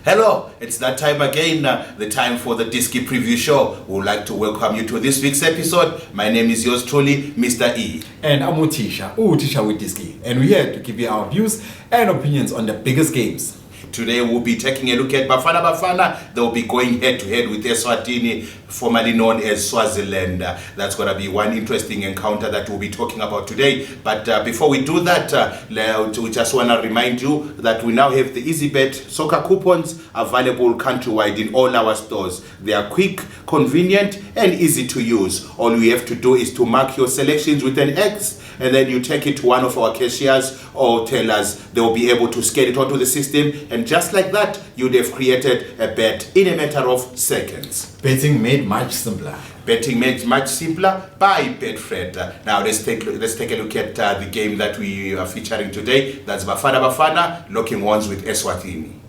Hello, it's that time again, the time for the Diski preview show. We would like to welcome you to this week's episode. My name is yours truly, Mr. E. And I'm uThisha weDiski. And we're here to give you our views and opinions on the biggest games. Today we'll be taking a look at Bafana Bafana. They'll be going head-to-head with Eswatini, formerly known as Swaziland. That's going to be one interesting encounter that we'll be talking about today. But before we do that, we just want to remind you that we now have the EasyBet soccer coupons available countrywide in all our stores. They are quick, convenient, and easy to use. All you have to do is to mark your selections with an X, and then you take it to one of our cashiers or tellers. They'll be able to scan it onto the system, and just like that, you'd have created a bet in a matter of seconds. Betting made much simpler. Betting made much simpler by Betfred. Now let's take a look at the game that we are featuring today. That's Bafana Bafana locking horns with Eswatini.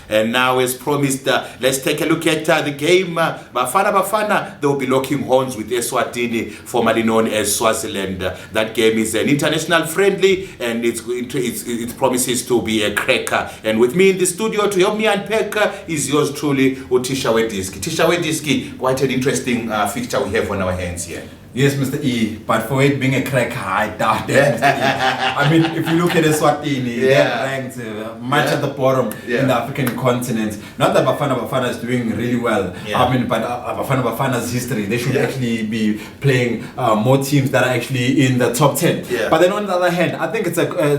And now, as promised, let's take a look at the game. Bafana Bafana, they'll be locking horns with Eswatini, formerly known as Swaziland. That game is an international friendly, and it promises to be a cracker. And with me in the studio to help me unpack is yours truly, uThisha weDiski. uThisha weDiski, quite an interesting fixture we have on our hands here. Yes, Mr. E, but for it being a cracker, I doubt that, Mr. E. I mean, if you look at Eswatini, they're ranked much at the bottom in the African continent. Not that Bafana Bafana is doing really well. I mean, but Bafana Bafana's history, they should actually be playing more teams that are actually in the top 10. But then on the other hand, I think it's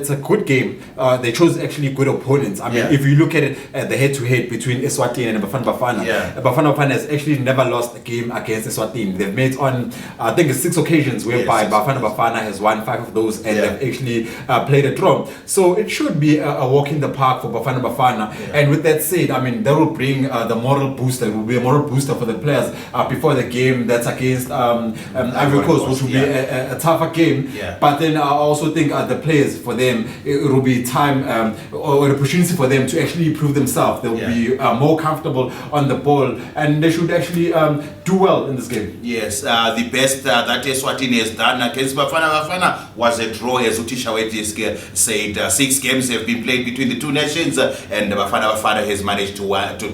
a good game. They chose actually good opponents. I mean, if you look at it, the head-to-head between Eswatini and Bafana Bafana, Bafana Bafana has actually never lost a game against Eswatini. They've made on, I think, 6 occasions whereby Bafana Bafana has won 5 of those, and they've actually played a draw. So it should be a walk in the park for Bafana Bafana. And with that said, I mean, that will bring the moral booster. It will be a moral booster for the players before the game that's against Ivory Coast, which will be a tougher game. But then I also think the players, for them, it will be time or an opportunity for them to actually prove themselves. They will be more comfortable on the ball, and they should actually do well in this game. Yes, the best that Eswatini has done against Bafana Bafana was a draw, as uThisha weDiski said. 6 games have been played between the two nations, and Bafana Bafana has managed to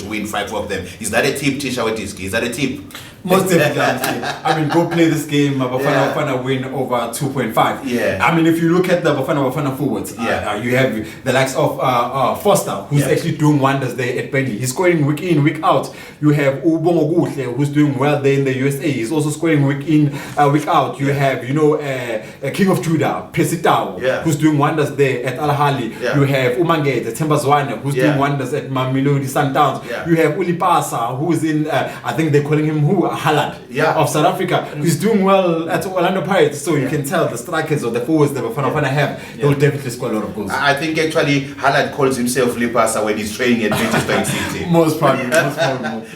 win 5 of them. Is that a tip, uThisha weDiski? Is that a tip? Most definitely. I mean, go play this game. Bafana Bafana win over 2.5. I mean, if you look at the Bafana Bafana forwards, you have the likes of Foster, who's actually doing wonders there at Bentley. He's scoring week in, week out. You have Ubongo Guhle, who's doing well there in the USA. He's also scoring week in, week out. You have, King of Judah, Pesitao, who's doing wonders there at Al Ahly. You have Umangete, Tembazwane, who's doing wonders at Mamelodi Sundowns. You have Ulipasa, who's in, I think they're calling him Haaland of South Africa. He's doing well at Orlando Pirates. So you can tell the strikers or the forwards that Bafana Bafana have, they will definitely score a lot of goals. I think actually Haaland calls himself Lipasa when he's training at British Bank City. Most probably.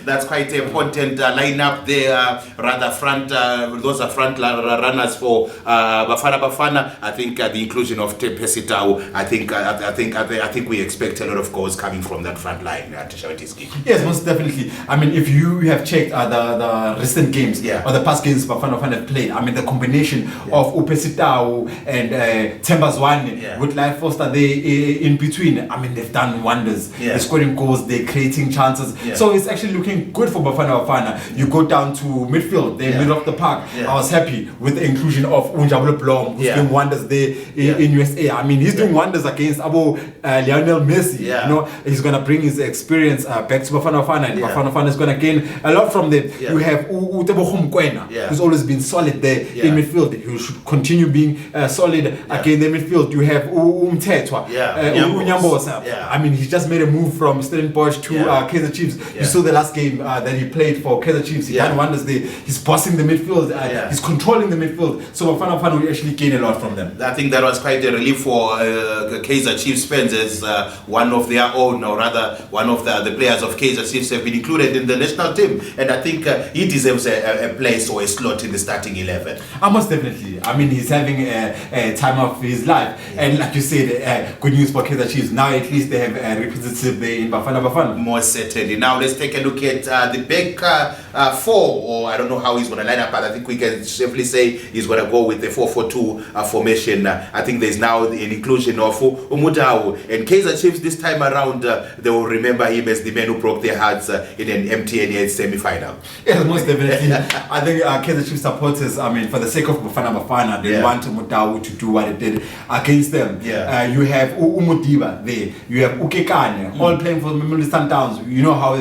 That's quite an important lineup there. Rather front, those are front runners for Bafana Bafana. I think the inclusion of Pesitao, I think we expect a lot of goals coming from that front line. Yes, most definitely. I mean, if you have checked the recent games or the past games Bafana Bafana have played, I mean, the combination of Upesitao and Tembazwane with Life Foster there in between, I mean, they've done wonders. They're scoring goals, they're creating chances. So it's actually looking good for Bafana Bafana. You go down to midfield, they're middle of the park. I was happy with the inclusion of Unjabule Blom, who's doing wonders there in USA. I mean, he's doing wonders against Lionel Messi. He's going to bring his experience back to Bafana Bafana, and Bafana Bafana is going to gain a lot from them. You have Utebogo Mkwena, who's always been solid there in midfield. He should continue being solid again in midfield. You have Umtetwa, Unyambosa. I mean, he just made a move from Stellenbosch to Kaizer Chiefs. You saw the last game that he played for Kaizer Chiefs. He done wonders there. He's bossing the midfield. He's controlling the midfield. So Bafana Bafana will actually gain a lot from them. I think that was quite a relief for Kaizer Chiefs fans, as one of their own, or rather one of the players of Kaizer Chiefs have been included in the national team, and I think he deserves a place or a slot in the starting 11. Most definitely. I mean, he's having a time of his life, and like you said, good news for Kaizer Chiefs. Now at least they have a representative there in Bafana Bafana. Most certainly. Now let's take a look at the back or I don't know how he's going to line up, but I think we can safely say he's going to go with the 4-4-2 formation. I think there's now an inclusion of Umudau and Kaizer Chiefs this time around. They will remember him as the man who broke their hearts in an MTN semi-final. Yes, most definitely. I think Kaizer Chiefs supporters, I mean, for the sake of Bafana Bafana, they want Umudau to do what it did against them. You have Umudiba there, you have Ukekane, all playing for Mamelodi Sundowns. You know how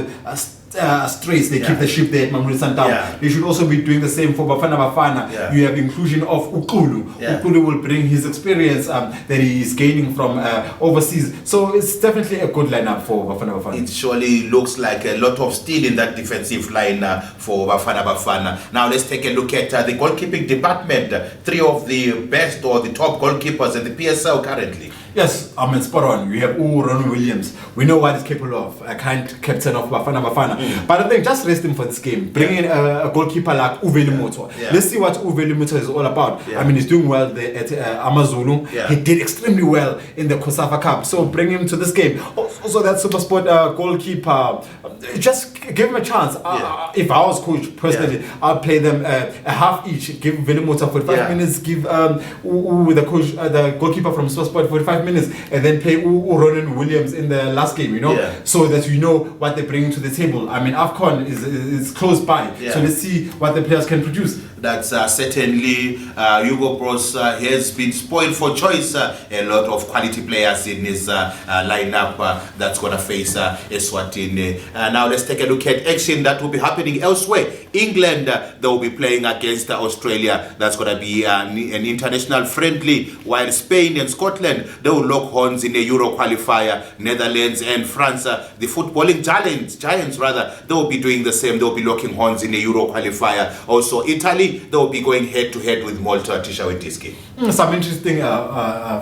straits they keep the ship there at Mamelodi Sundowns. They should also be doing the same for Bafana Bafana. You have inclusion of Ukulu. Ukulu will bring his experience that he is gaining from overseas. So it's definitely a good lineup for Bafana Bafana. It surely looks like a lot of steel in that defensive line for Bafana Bafana. Now let's take a look at the goalkeeping department. 3 of the best or the top goalkeepers in the PSL currently. Yes, I mean, spot on. We have Ronnie Williams. We know what he's capable of. A kind captain of Bafana Bafana. But I think just rest him for this game. Bring in a goalkeeper like Uvelimoto. Let's see what Uvelimoto is all about. I mean, he's doing well there at Amazulu. He did extremely well in the Kosafa Cup. So bring him to this game. Also, that Supersport goalkeeper, just give him a chance. If I was coach personally, I'll play them a half each. Give Velimoto 45 minutes. Give the goalkeeper from Supersport 45 minutes, and then play Ronan Williams in the last game, so that you know what they're bringing to the table. I mean, AFCON is close by, so let's see what the players can produce. That's certainly Hugo Bros has been spoiled for choice. A lot of quality players in his lineup that's going to face Eswatini. Now let's take a look at action that will be happening elsewhere. England, they will be playing against Australia. That's going to be an international friendly, while Spain and Scotland, they will lock horns in the Euro qualifier. Netherlands and France, the footballing giants, they will be doing the same. They will be locking horns in the Euro qualifier. Also, Italy, they will be going head to head with Malta, uThisha, weDiski. Some interesting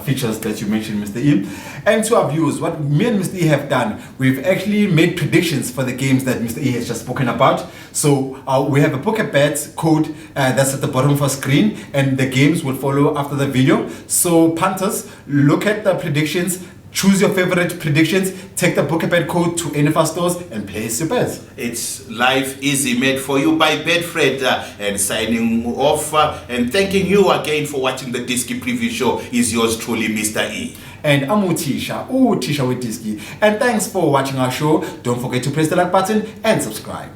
features that you mentioned, Mr. E. And to our viewers, what me and Mr. E have done, we've actually made predictions for the games that Mr. E has just spoken about. So we have a book a bet code that's at the bottom of our screen, and the games will follow after the video. So punters, look at the predictions. Choose your favorite predictions, take the book a bet code to any of our stores and place your bets. It's life easy, made for you by Betfred. And signing off and thanking you again for watching the Diski preview show is yours truly, Mr. E. And I'm uThisha, weDiski. And thanks for watching our show. Don't forget to press the like button and subscribe.